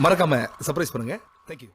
மறக்காம சர்ப்ரைஸ் பண்ணுங்க. Thank you.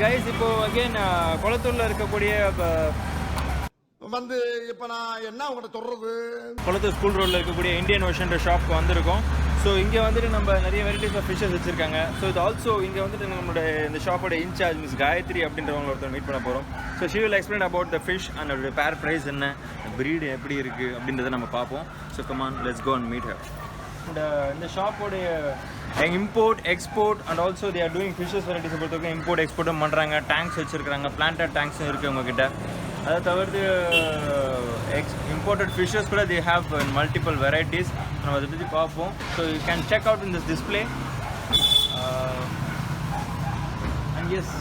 Guys இப்போ அகைன் கொளத்தூர்ல இருக்கக்கூடிய வந்து இப்போ நான் என்ன உங்கள்கிட்ட சொல்றது, கொளத்தூர் ஸ்கூல் ரோட்ல இருக்கக்கூடிய இந்தியன் ஓஷன் ஷாப்க்கு வந்திருக்கோம். ஸோ இங்கே வந்துட்டு நம்ம நிறைய வெரைட்டிஸ் ஆஃப் ஃபிஷ்ஷஸ் வச்சிருக்காங்க. ஸோ இது ஆல்சோ இங்கே வந்துட்டு நம்மளோட இந்த ஷாப்போட இன்சார்ஜ் மிஸ் காயத்ரி அப்படின்றவங்க ஒருத்தர் மீட் பண்ண போகிறோம். So she will explain about the fish and அதோட பேர் ப்ரைஸ் என்ன, ப்ரீடு எப்படி இருக்குது அப்படின்றத நம்ம பார்ப்போம். So come on let's go and meet her. இந்த ஷாப்போடைய import export and also they are doing fishes வெரைட்டிஸை பொறுத்தவரைக்கும் இம்போர்ட் எக்ஸ்போர்ட்டும் பண்ணுறாங்க. டேங்க்ஸ் வச்சுருக்காங்க, பிளான்டட் டேங்க்ஸும் இருக்குது உங்ககிட்ட. அதை தவிர்த்து இம்போர்ட்டட் ஃபிஷஸ் கூட தே ஹேவ் மல்டிபிள் வெரைட்டிஸ். நம்ம அதை பற்றி பார்ப்போம். So you can check out in this display. And yes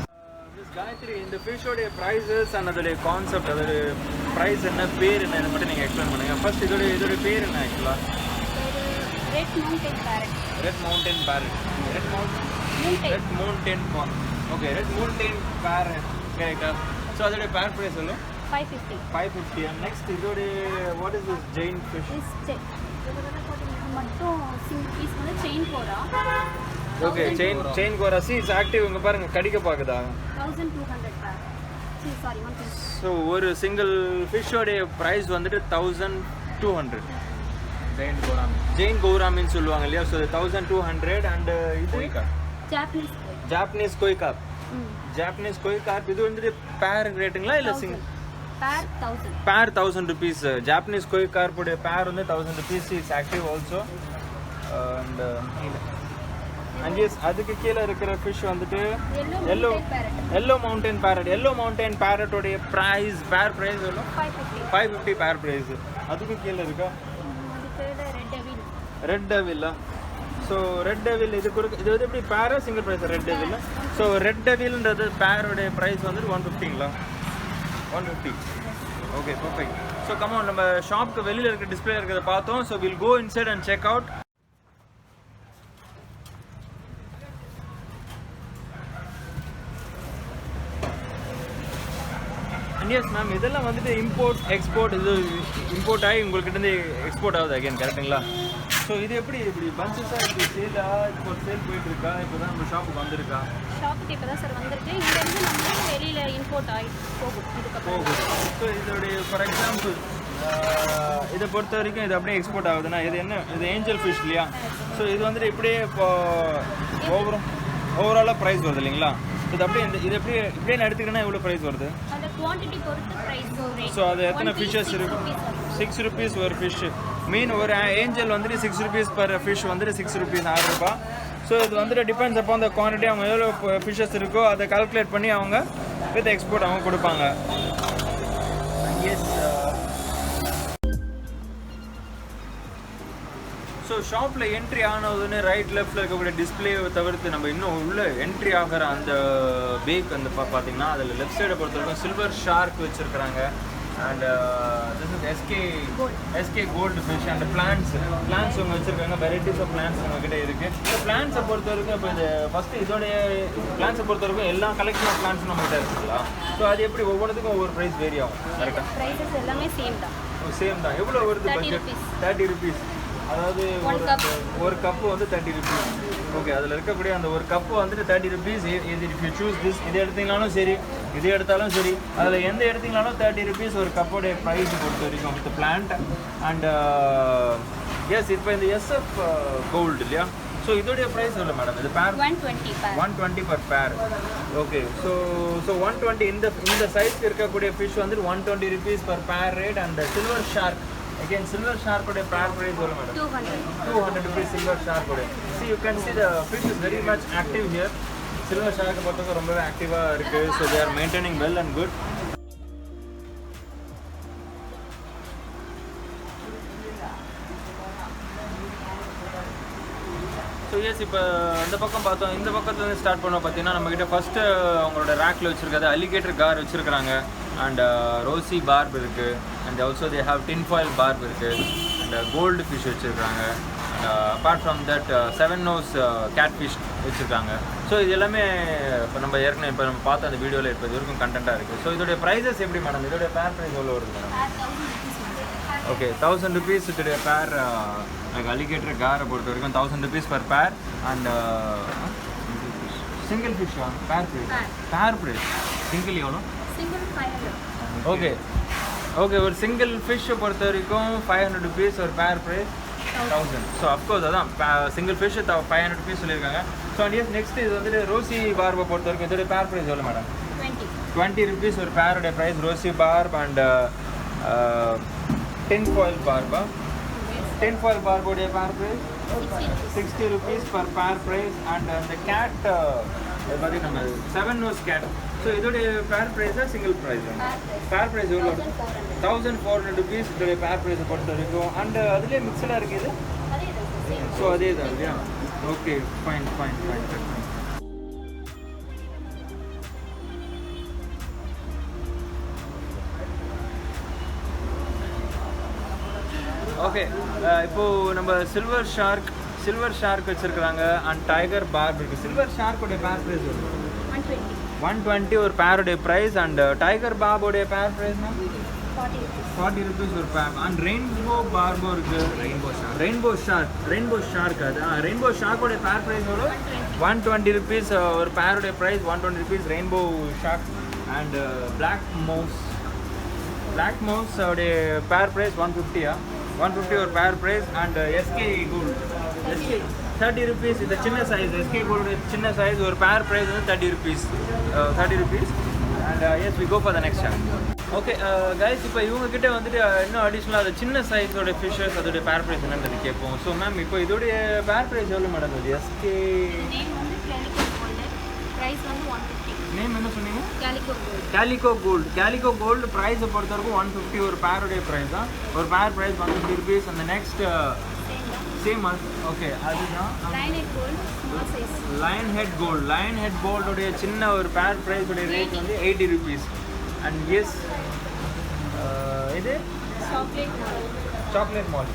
Miss Gayathri, இந்த ஃபிஷ்ஷோடைய ப்ரைஸஸ் அண்ட் அதோடைய கான்செப்ட், அதோடைய ப்ரைஸ் என்ன, பேர் என்ன, இதை மட்டும் நீங்கள் எக்ஸ்பிளைன் பண்ணுங்கள். ஃபர்ஸ்ட் இதோடைய பேர் என்ன ஆக்சுவலாக? Red mountain parrot. Red mountain parrot. Red mountain okay, red mountain parrot கரெக்டா? ஸோ அதோடைய பேர் ப்ரைஸ் சொல்லு. 550. 550. அண்ட் நெக்ஸ்ட் இதோடைய வாட் இஸ் திஸ் ஜெயின் ஃபிஷ்? மட்டும் சிங்கிள் பீஸ் வந்து செயின் கோரா. ஓகே, செயின் கோரா. See it's active. இங்க பாருங்க, கடிக்க பாக்குதா? 1200 பேர். சாரி 150. ஸோ ஒரு சிங்கிள் ஃபிஷ்ஷோடைய ப்ரைஸ் வந்துட்டு 1200. ஜெயின் கௌராமின்னு சொல்லுவாங்க இல்லையா? ஸோ 1200. அண்ட் இது Japanese koi corp. Japanese koi corp இது வந்துட்டு பேர் ரேட்டுங்களா இல்லை சிங்கிள்? பேர் 1000 rupees. ஜாப்பனீஸ் கோய் கார்போடைய பேர் வந்து 1000 rupees. It's active also. And yes அதுக்கு கீழே இருக்கிற ஃபிஷ் வந்துட்டு yellow mountain parrot. Yellow mountain பேரட்டோடைய ப்ரைஸ், பேர் ப்ரைஸ் எவ்வளோ? 550 பேர் ப்ரைஸ். அதுக்கு கீழே இருக்கா red devil. So red devil இது வந்து எப்படி பேரா single price? Red devil. So red டெவில்ன்றது பேரோடைய ப்ரைஸ் வந்துட்டு 150ங்களா? 150. Okay, perfect. ஸோ கமான், நம்ம ஷாப்க்கு வெளியில் இருக்க டிஸ்பிளே இருக்கிறத பார்த்தோம். So will go inside and check out. Yes ma'am, இதெல்லாம் வந்துட்டு இம்போர்ட் எக்ஸ்போர்ட், இது இம்போர்ட் ஆகி உங்கள்கிட்ட எக்ஸ்போர்ட் ஆகுது அகைன், கரெக்டுங்களா? ஸோ இது எப்படி இப்படி பன்சஸாக இப்படி சேலாக இப்போ சேல் போயிட்டு இருக்கா? இப்போ தான் நம்ம ஷாப்புக்கு வந்திருக்கா? ஷாப்புக்கு இப்போ தான் சார் வந்திருக்கு. இங்கேருந்து நம்ம வெளியில் இம்போர்ட் ஆகி போகும். ஸோ இதோடைய ஃபார் எக்ஸாம்பிள் இதை பொறுத்த வரைக்கும் இது அப்படியே எக்ஸ்போர்ட் ஆகுதுன்னா இது என்ன? இது ஏஞ்சல் ஃபிஷ் இல்லையா? ஸோ இது வந்துட்டு இப்படியே இப்போ ஓவராலாக ப்ரைஸ் வருது இல்லைங்களா? இது அப்படியே இது இப்படியே எடுத்துக்கிட்டா எவ்வளோ ப்ரைஸ் வருது? ஸோ அது எத்தனை ஃபிஷ்ஷஸ் இருக்கு? 6 rupees ஒரு ஃபிஷ். மீன் ஒரு ஏஞ்சல் வந்துட்டு 6 rupees பர் ஃபிஷ் வந்துட்டு 6 rupees, 6 ரூபாய். ஸோ இது வந்துட்டு டிபெண்ட்ஸ் அப்போ அந்த குவான்டிட்டி, அவங்க எவ்வளோ ஃபிஷ்ஷஸ் இருக்கோ அதை கால்குலேட் பண்ணி அவங்க வித் எக்ஸ்போர்ட் அவங்க கொடுப்பாங்க. எஸ். ஸோ ஷாப்பில் என்ட்ரி ஆனதுன்னு ரைட் லெஃப்ட்டில் இருக்கக்கூடிய டிஸ்பிளேவை தவிர்த்து நம்ம இன்னும் உள்ள என்ட்ரி ஆகிற அந்த பேக் வந்து பார்த்தீங்கன்னா அதில் லெஃப்ட் சைடை பொறுத்த வரைக்கும் சில்வர் ஷார்க் வச்சுருக்குறாங்க. And this is SK gold fish. And plants அவங்க வச்சுருக்காங்க. வெரைட்டிஸ் ஆஃப் பிளான்ஸ் நம்மக்கிட்ட இருக்குது. இந்த பிளான்ஸை பொறுத்த வரைக்கும் இப்போ இது ஃபஸ்ட்டு இதோடைய பிளான்ஸை பொறுத்த வரைக்கும் எல்லா கலெக்ஷன் ஆஃப் பிளான்ஸும் நம்மகிட்ட இருக்குங்களா? ஸோ அது எப்படி ஒவ்வொன்றுத்துக்கும் ஒவ்வொரு ப்ரைஸ் வேரி ஆகும்? கரெக்டாக ப்ரைஸஸ் எல்லாமே சேம் தான். எவ்வளோ வருது பட்ஜெட்? 30 rupees. அதாவது ஒரு கப்பு வந்து 30 rupees. ஓகே, அதில் இருக்கக்கூடிய அந்த ஒரு கப்பு வந்துட்டு 30 rupees. இது இஃப் யூ சூஸ் திஸ், இது எடுத்தீங்கனாலும் சரி, இது எடுத்தாலும் சரி, அதில் எந்த எடுத்தீங்கனாலும் 30 rupees ஒரு கப்போடைய ப்ரைஸ் பொறுத்த வரைக்கும் வித் பிளான்ட். அண்ட் எஸ் இப்போ இந்த எஸ்எஃப் கோல்டு இல்லையா? ஸோ இதோடைய ப்ரைஸ் எவ்வளோ மேடம்? இது பேர் 120 per. 120 per pair. Okay, so 120 இந்த சைஸ்க்கு இருக்கக்கூடிய ஃபிஷ் வந்து 120 rupees per pair rate. And silver shark, again silver ஷார்க்கோடைய பேர் ப்ரைஸ் எவ்வளோ மேடம்? 200 rupees சில்வர் ஷார்க்கோடைய. See, you can see the fish is very much active here. Silver ஷார்க்கை பொறுத்தவரைக்கும் ரொம்பவே ஆக்டிவாக இருக்குது. So they are maintaining well and good. So yes, இப்போ இந்த பக்கம் பார்த்தோம். இந்த பக்கத்துலேருந்து ஸ்டார்ட் பண்ணோம். பார்த்தீங்கன்னா நம்மக்கிட்ட ஃபஸ்ட்டு அவங்களோட ரேக்கில் வச்சுருக்கிறது அலிகேட்டர் கார் வச்சுருக்கிறாங்க. அண்ட் ரோசி பார்ப் இருக்குது. And also they have tin foil barb இருக்குது. அண்ட் கோல்டு ஃபிஷ் வச்சுருக்காங்க. And apart from that 7 nose cat fish வச்சுருக்காங்க. ஸோ இது எல்லாமே இப்போ நம்ம ஏற்கனவே இப்போ நம்ம பார்த்த அந்த வீடியோவில் இப்போ இது வரைக்கும் கண்டென்ட்டாக இருக்குது. ஸோ இதோடைய ப்ரைஸஸ் எப்படி மேடம்? இதோடைய பேர் ப்ரைஸ் எவ்வளோ வருது மேடம்? ஓகே, 1000 rupees இதோடைய பேர். லைக் அலிகேட்டர் காரை பொறுத்த வரைக்கும் 1000 rupees per pair. And single fish பேர் ப்ரைஸ் சிங்கிள் எவ்வளோ? Single 500. ஓகே ஓகே, ஒரு சிங்கிள் ஃபிஷ்ஷை பொறுத்த வரைக்கும் 500 rupees ஒரு பேர் ப்ரைஸ் 1000. ஸோ அஃப்கோர்ஸ் அதான் சிங்கிள் ஃபிஷ் 500 rupees சொல்லியிருக்காங்க. ஸோ அண்ட் எஸ், நெக்ஸ்ட் இது வந்துட்டு ரோசி பார்பை பொறுத்த வரைக்கும் இதோடைய பேர் ப்ரைஸ் எவ்வளோ மேடம்? 20 rupees ஒரு பேருடைய price rosy barb. And tin foil barb. Tin foil barb உடைய pair price 60 rupees per pair price. அண்ட் அந்த கேட் இது மாதிரி நம்ம 7 nose கேட். ஸோ இதோடைய பேர் ப்ரைஸா சிங்கிள் ப்ரைஸ்? பேர் ப்ரைஸ் எவ்வளோ? 1400 rupees இதோடைய பேர் ப்ரைஸை பொறுத்த வரைக்கும். அண்ட் அதுலேயே மிக்சடாக இருக்குது. ஸோ அதே தான் இல்லையா? Okay, fine. ஓகே, இப்போது நம்ம சில்வர் ஷார்க் வச்சுருக்குறாங்க. அண்ட் டைகர் பார்ப் இருக்குது. சில்வர் ஷார்க்கோடைய பேர் ப்ரைஸ் 120 ஒரு பேருடைய ப்ரைஸ். அண்ட் டைகர் பார்போடைய பேர் ப்ரைஸ்னா 40 rupees ஒரு பேர். அண்ட் ரெயின்போ பார்போ இருக்குது. ரெயின்போ ஷார்க் அது ரெயின்போ ஷார்க்கோடைய பேர் ப்ரைஸ் எவ்வளோ? 120 rupees ஒரு பேருடைய price 120 rupees rainbow shark. And black mouse உடைய பேர் ப்ரைஸ் 150 ஒரு pair price. And SK gold 30 rupees. இந்த சின்ன சைஸ் எஸ்கே கோல்டு சின்ன சைஸ் ஒரு பேர் ப்ரைஸ் வந்து 30 rupees. And yes, we go for the next channel. Okay guys, இப்போ இவங்ககிட்ட வந்துட்டு இன்னும் அடிஷ்னலாக அது சின்ன சைஸோட ஃபிஷ்ஷஸ் அதோடைய பேர் ப்ரைஸ் என்னன்னு கேட்போம். ஸோ மேம், இப்போ இதோடைய பேர் ப்ரைஸ் எவ்வளோ மேடம்? அது எஸ்கே நேம் என்ன சொன்னீங்க? கேலிகோ கோல்டு ப்ரைஸை பொறுத்த வரைக்கும் 150 ஒரு பேருடைய ப்ரைஸ் தான். ஒரு பேர் ப்ரைஸ் 150 rupees. அந்த நெக்ஸ்ட் சேம். ஓகே, அதுதான் லயன் ஹெட் கோல்டுடைய சின்ன ஒரு பேர் ப்ரைஸ் உடைய ரேட் வந்து 80 rupees. அண்ட் எஸ், இது chocolate molly.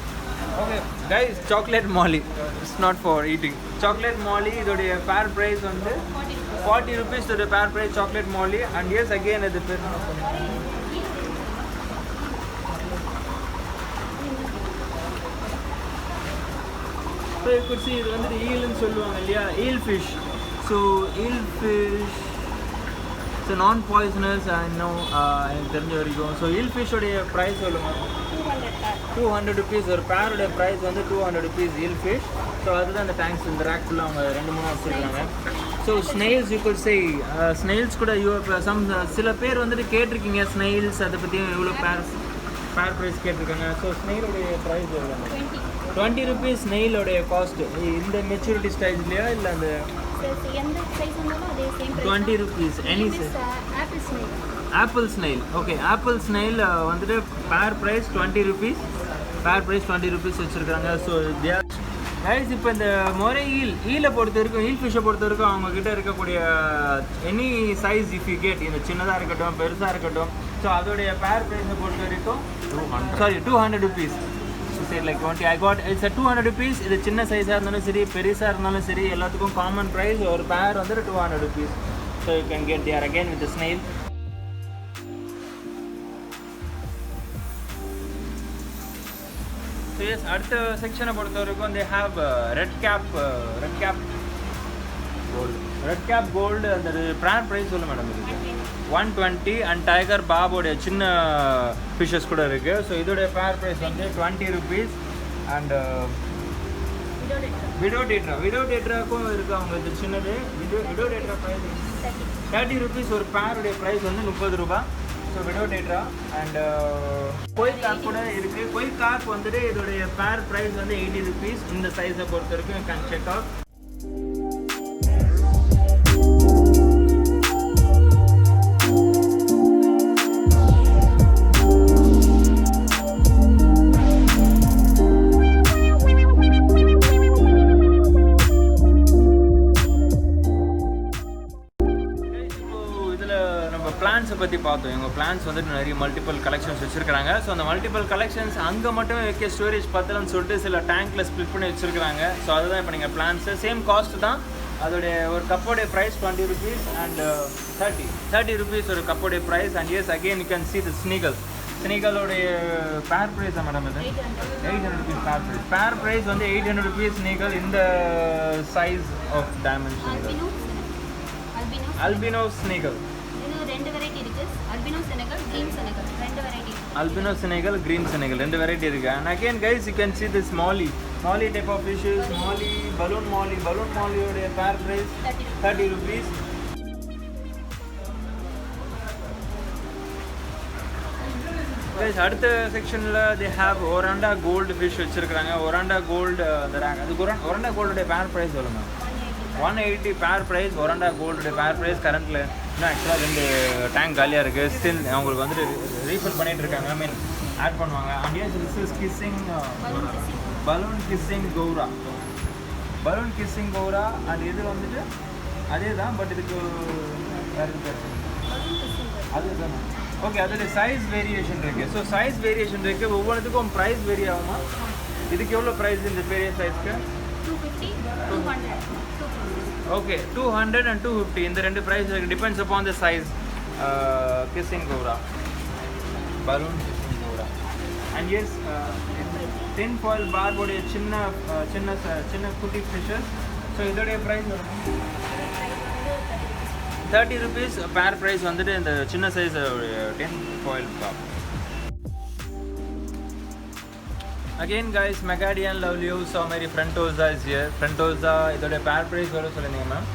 Okay guys, chocolate molly it's not for eating. Chocolate molly இதோடைய பேர் ப்ரைஸ் வந்து 40 rupees இதோடைய pair price chocolate molly. And yes, again இது pair so you could see இது வந்துட்டு ஈல்னு சொல்லுவாங்க இல்லையா? Eel fish. So eel fish so நான் poisonous இன்னும் எனக்கு தெரிஞ்ச வரைக்கும். ஸோ ஈல் ஃபிஷ்ஷோடைய ப்ரைஸ் சொல்லுங்கள். 200 rupees ஒரு பேருடைய ப்ரைஸ் வந்து 200 rupees ஈல் ஃபிஷ். ஸோ அதுதான் அந்த டேங்க்ஸ் இந்த ரேக் ஃபுல்லாக அவங்க 2-3 வச்சுருக்காங்க. So snails you good say snails கூட சில பேர் வந்துட்டு கேட்டிருக்கீங்க ஸ்னெயில்ஸ் அதை பற்றியும் எவ்வளோ பேர் ப்ரைஸ் கேட்டிருக்காங்க. ஸோ ஸ்னெயிலோடைய ப்ரைஸ் எவ்வளோ? 20 rupees ஸ்னெயிலோடைய காஸ்ட்டு. இந்த மெச்சூரிட்டி ஸ்டைல்லையா இல்லை அந்த 20 rupees any size? Apple snail. Okay, apple snail வந்துட்டு பேர் price 20 rupees. Pair price 20 rupees வச்சுருக்காங்க. ஸோ கைஸ், இப்போ இந்த மொரை ஈலை பொறுத்த வரைக்கும் ஈல் ஃபிஷ்ஷை பொறுத்த வரைக்கும் அவங்கக்கிட்ட இருக்கக்கூடிய any size if you get, இந்த சின்னதாக இருக்கட்டும் பெருசாக இருக்கட்டும், ஸோ அதோடைய பேர் ப்ரைஸை பொறுத்த வரைக்கும் 200 rupees. சரி, like 20 I got it's 200 rupees. இது சின்ன சைஸாக இருந்தாலும் சரி பெருசாக இருந்தாலும் சரி எல்லாத்துக்கும் காமன் ப்ரைஸ் ஒரு பேர் வந்துட்டு 200 rupees. So you can get there again with snail. So yes, அடுத்த செக்ஷனை பொறுத்த வரைக்கும் they have red cap gold. அந்த பேர் ப்ரைஸ் சொல்லுங்கள் மேடம்? இது 120. அண்ட் டைகர் பாபோடைய சின்ன ஃபிஷ்ஷஸ் கூட இருக்குது. ஸோ இதோடைய பேர் ப்ரைஸ் வந்து 20 rupees. அண்ட் விடோ டேட்ராக்கும் இருக்குது அவங்களுக்கு சின்னது. Widow tetra price 30 rupees. ஒரு பேருடைய ப்ரைஸ் வந்து 30 ரூபா. So widow டேட்ரா. அண்ட் கோயில் காக் கூட இருக்குது. கோயில் காக் வந்துட்டு இதோடைய பேர் ப்ரைஸ் வந்து 80 rupees. இந்த சைஸை பொறுத்த வரைக்கும் யூ கேன் செக் அவுட். பிளான்ஸை பற்றி பார்த்தோம். எங்கள் பிளான்ஸ் வந்துட்டு நிறைய மல்டிபிள் கலெக்ஷன்ஸ் வச்சுருக்காங்க. ஸோ அந்த மல்டிபிள் கலெக்ஷன்ஸ் அங்கே மட்டுமே வைக்க ஸ்டோரேஜ் பத்தலன்னு சொல்லிட்டு சில டேங்க்கில் ஸ்ப்ளிட் பண்ணி வச்சுருக்காங்க. ஸோ அதுதான் இப்போ நீங்கள் பிளான்ஸு சேம் காஸ்ட் தான். அதோடைய ஒரு கப்போடைய ப்ரைஸ் 20 rupees அண்ட் 30 rupees ஒரு கப்போடைய price. And yes again you can see the ஸ்னீகலோடைய பேர் ப்ரைஸா மேடம்? இது 800 rupees pair price. Pair price வந்து 800 rupees ஸ்னீகல். இந்த சைஸ் ஆஃப் டைமென்ஷன் அல்பினோ ஸ்னீகல். ரெண்டு வெரைட்டி இருக்கு. அல்பினோ செனகல், கிரீன் செனகல், ரெண்டு variety. Albino Senegal, green Senegal ரெண்டு வெரைட்டி இருக்கு. And again guys you can see this molly type of fishes. balloon molly ஓட pair price 30 rupees. guys அடுத்த செக்ஷன்ல they have oranda gold fish வச்சிருக்காங்க. oranda gold அந்த அது oranda gold ஓட pair price சொல்லுங்க. 180 பேர் ப்ரைஸ். ஒரண்டா கோல்டுடைய பேர் ப்ரைஸ் கரண்ட்டில் இன்னும் ஆக்சுவலாக 2 டேங்க் காலியாக இருக்குது. ஸ்டில் அவங்களுக்கு வந்துட்டு ரீஃபில் பண்ணிகிட்டு இருக்காங்க. ஐ மீன் ஆட் பண்ணுவாங்க. And yes this is kissing balloon kissing gourami. அண்ட் இது வந்துட்டு அதே தான், பட் இதுக்கு வேறு அதுதான். ஓகே, அதோடைய சைஸ் வேரியேஷன் இருக்குது. ஸோ சைஸ் வேரியேஷன் இருக்குது. ஒவ்வொன்றுத்துக்கும் ப்ரைஸ் வேரி ஆகுமா? இதுக்கு எவ்வளோ ப்ரைஸ் இந்த பெரிய சைஸ்க்கு? 250, 200. ஓகே, 200 and 250 இந்த ரெண்டு price depends upon the size. Kissing gourami, balloon kissing gourami. And yes tin foil பார்போடைய சின்ன குட்டி ஃபிஷஸ். ஸோ இதோடைய ப்ரைஸ் 30 rupees பேர் ப்ரைஸ் வந்துட்டு இந்த சின்ன size tin foil barb. Again guys, Macadian Lovely so many Frontosa is here. Frontosa இதோட பேர் price எவ்வளோ சொல்லுங்க மேம்?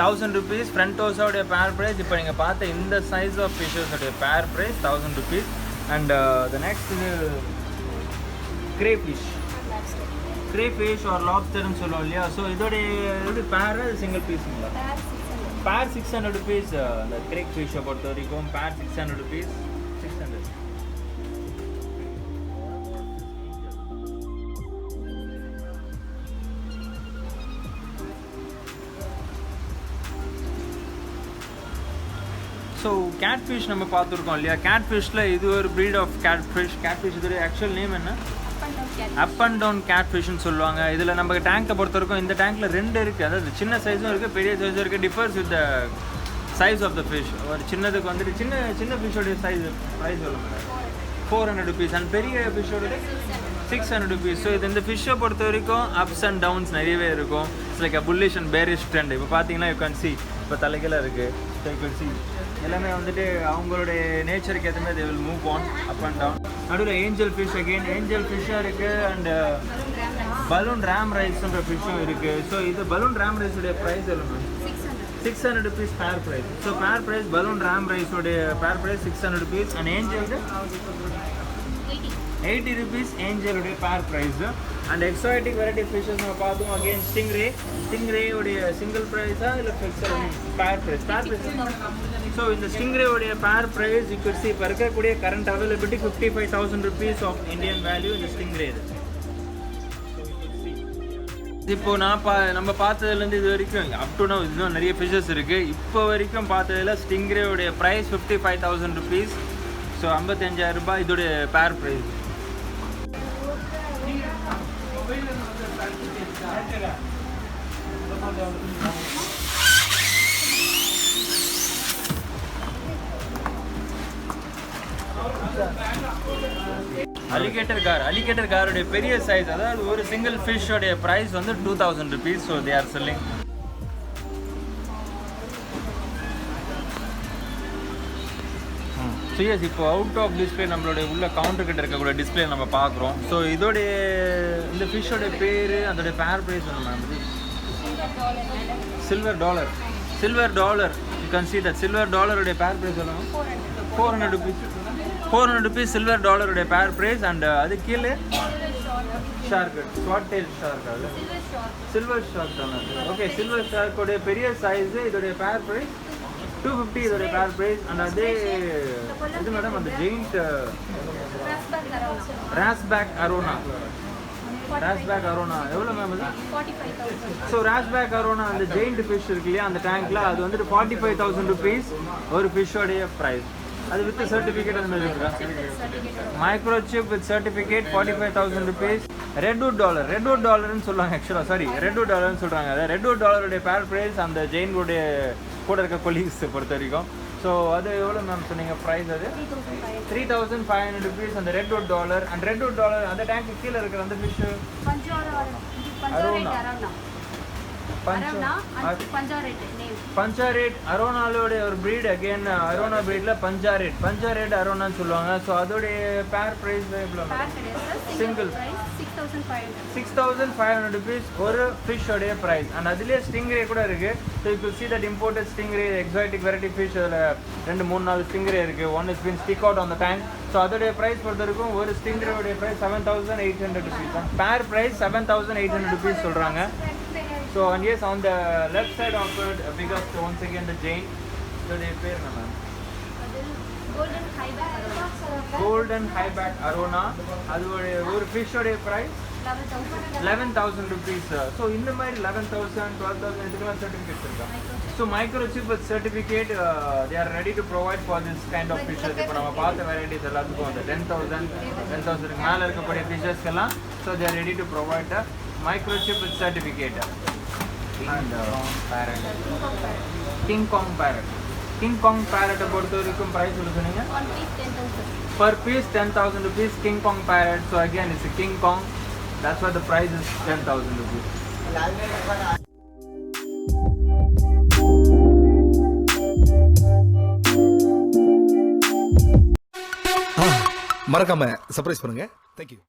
1000 rupees. Frontosa உடைய பேர் ப்ரைஸ் இப்போ நீங்கள் பார்த்த இந்த சைஸ் ஆஃப் ஃபிஷஸ் உடைய pair price 1000 rupees. And the next crayfish or லாப்ஸ்டர்னு சொல்லுவோம் இல்லையா? ஸோ இதோடைய பேர் சிங்கிள் பீஸுங்களா? பேர் 600 rupees. அந்த crayfish-ஐ பொறுத்த வரைக்கும் பேர் 600 rupees. 600. ஸோ கேட்ஃபிஷ் நம்ம பார்த்துருக்கோம் இல்லையா? கேட்ஃபிஷில் இது ஒரு ப்ரீட் ஆஃப் கேட்ஃபிஷ் இதோட ஆக்சுவல் நேம் என்ன? அப் அண்ட் டவுன் கேட்ஃபிஷ்னு சொல்லுவாங்க. இதில் நம்ம டேங்கை பொறுத்த வரைக்கும் இந்த டேங்க்கில் 2 இருக்குது. அதாவது சின்ன சைஸும் இருக்குது, பெரிய சைஸும் இருக்குது. Differs with the size of the fish. ஒரு சின்னதுக்கு வந்துட்டு சின்ன ஃபிஷ்ஷோடைய சைஸ் ப்ரைஸ் சொல்லுங்கள் 400 rupees. அண்ட் பெரிய ஃபிஷ்ஷோட 600 rupees. ஸோ இது இந்த ஃபிஷ்ஷை பொறுத்த வரைக்கும் அப்ஸ் அண்ட் டவுன்ஸ் நிறையவே இருக்கும். It's like a bullish and bearish trend. இப்போ பார்த்தீங்கன்னா யூ கேன் சி இப்போ தலைகளாக இருக்குது. ஸோ யூ கேன் சி எல்லாமே வந்துட்டு அவங்களுடைய நேச்சருக்கு ஏற்ற மாதிரி they will move on up and down. நடுவில் ஏஞ்சல் ஃபிஷ் ஃபிஷ்ஷாக இருக்குது. அண்ட் பலூன் ரேம் ரைஸ்ன்ற ஃபிஷ்ஷும் இருக்குது. ஸோ இது பலூன் ரேம் ரைஸுடைய ப்ரைஸ் எவ்வளோ? 600 rupees pair price. So pair price balloon ram ரைஸோடைய pair price 600 rupees. And angel 80 rupees ஏஞ்சலுடைய pair price. And exotic variety fishes நம்ம பார்த்தோம். Again stingray உடைய single ப்ரைஸா இல்லை பேர் ப்ரைஸ்? ஸோ இந்த ஸ்டிங்ரே உடைய pair price you good see இப்போ இருக்கக்கூடிய current availability 55,000 rupees of Indian value இந்த ஸ்டிங்ரே. இப்போ நம்ம பார்த்ததுலேருந்து இது வரைக்கும் அப் டு நவ் இன்னும் நிறைய ஃபிஷஸ் இருக்குது. இப்போ வரைக்கும் பார்த்ததில் ஸ்டிங்ரேவுடைய ப்ரைஸ் 55,000 rupees. ஸோ 55,000 ரூபாய் இதோடைய பேர் ப்ரைஸ். அலிகேட்டர் காரோடைய பெரிய சைஸ், அதாவது ஒரு சிங்கிள் ஃபிஷ்ஷோடைய ப்ரைஸ் வந்து 2000 rupees. So they are selling. So yes இப்போ அவுட் ஆஃப் டிஸ்பிளே நம்மளுடைய உள்ள கவுண்டர் கிட்ட இருக்கக்கூடிய டிஸ்பிளே நம்ம பார்க்குறோம். ஸோ இதோடைய இந்த ஃபிஷ்ஷோட பேர் அதோடைய பேர் ப்ரைஸ் என்ன ma'am? Silver dollar. Silver dollar, you can see that silver டாலருடைய பேர் ப்ரைஸ் எவ்வளோ? 400 ருபீஸ். 400 ருபீஸ் சில்வர் டாலருடைய பேர் ப்ரைஸ். அண்ட் அது கீழே ஷார்க், ஸ்வாட் டெயில் ஷார்க், அது சில்வர் ஷார்க் தானே. ஓகே, சில்வர் ஷார்க்கோடைய பெரிய சைஸு, இதோடைய பேர் ப்ரைஸ் 250 இதோடைய பேர் ப்ரைஸ். அண்ட் அதே இது மேடம் அந்த ஜெயிண்ட் ராஸ்பேக் அரோனா. ராஸ்பேக் அரோனா எவ்வளோ மேம் அது? 45,000. ஸோ ராஸ்பேக் அரோனா அந்த ஜெயிண்ட் ஃபிஷ் இருக்கு இல்லையா அந்த டேங்க்ல, அது வந்துட்டு 45,000 ருபீஸ் ஒரு ஃபிஷ்ஷோடைய ப்ரைஸ். அது வித் சர்டிஃபிகேட் அந்த மாதிரி இருக்கா? Microchip with certificate 45,000 rupees. Redwood dollar, redwood டாலர்னு சொல்லுவாங்க ஆக்சுவலாக, சாரி ரெட்வுட் டாலர்னு சொல்கிறாங்க. அதை ரெட்வுட் டாலருடைய பேர் ப்ரைஸ் அந்த ஜெயின்குடைய கூட இருக்க கொலீக்ஸ் பொறுத்த வரைக்கும். ஸோ அது எவ்வளோ மேம் சொன்னீங்க ப்ரைஸ்? அது 3,500 ருபீஸ் அந்த redwood dollar. And redwood dollar அந்த டேங்க்கு கீழே இருக்கிற அந்த ஃபிஷ்ஷு பஞ்சாரேட். அரோனாலோடைய ஒரு ப்ரீட், அகெயின் அரோனா ப்ரீட்ல பஞ்சாரேட் அரோனான்னு சொல்லுவாங்க. ஸோ அதோடைய பேர் ப்ரைஸ் எவ்வளோ? சிங்கிள் 6,500 ருபீஸ் ஒரு ஃபிஷ்ஷோடைய ப்ரைஸ். அண்ட் அதுலேயே ஸ்டிங்ரே கூட இருக்குது. ஸோ இப்போ see that imported stingray exotic variety fish, அதில் 2-3-4 ஸ்டிங்ரே இருக்குது. One is been stick out on the tank. So அதோடைய ப்ரைஸ் பொறுத்த வரைக்கும் ஒரு ஸ்டிங்ரேயோடைய ப்ரைஸ் 7,800 ருபீஸ். பேர் ப்ரைஸ் 7,800 ருபீஸ் சொல்கிறாங்க. So and yes, on the left side of it, biggest once again the Jain. So they pair na ma'am. Golden highback arona. Adu or fish or price 11,000 rupees. So in the mind 11,000, 12,000 idukku certificates irukka. So microchip with certificate, they are ready to provide for this kind of fishes. Ipo nama paatha varieties elladhukku and 10,000 ku mela irukapodiya fishes kella, so they are ready to provide the microchip with certificate. And parrot, King Kong parrot. King Kong parrot பொறுத்த வரைக்கும் price எவ்வளவு சொன்னீங்க? Per piece 10,000 rupees King Kong parrot. So again it's a King Kong, that's why the price is 10,000 rupees. மறக்காம surprise பண்ணுங்க. Thank you.